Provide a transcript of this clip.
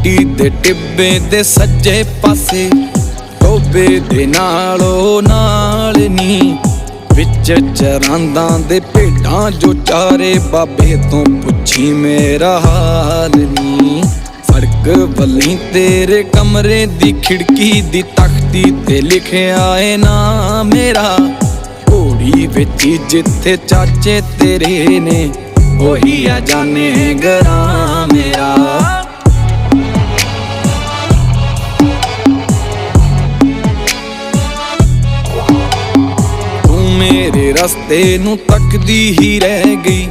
ਮਿੱਟੀ ਦੇ ਟਿੱਬੇ ਦੇ ਸੱਜੇ ਪਾਸੇ ਟੋਬੇ ਦੇ ਨਾਲੋਂ ਨਾਲ ਨੀ ਵਿੱਚ ਚਰਾਂਦਾਂ ਦੇ ਭੇਡਾਂ ਜੋ ਚਾਰੇ ਬਾਬੇ ਤੋਂ ਪੁੱਛੀ ਮੇਰਾ ਹਾਲ ਨੀ। ਫੜਕ ਵੱਲੀ ਤੇਰੇ ਕਮਰੇ ਦੀ ਖਿੜਕੀ ਦੀ ਤਖਤੀ ਤੇ ਲਿਖਿਆ ਏ ਨਾ ਮੇਰਾ। ਘੋੜੀ ਵਿੱਚ ਜਿੱਥੇ ਚਾਚੇ ਤੇਰੇ ਨੇ ਉਹੀ ਆ ਜਾਨੇ ਗਰਾਂ ਮੇਰਾ। ਤੂੰ ਮੇਰੇ ਰਸਤੇ ਨੂੰ ਤੱਕਦੀ ਹੀ ਰਹਿ ਗਈ,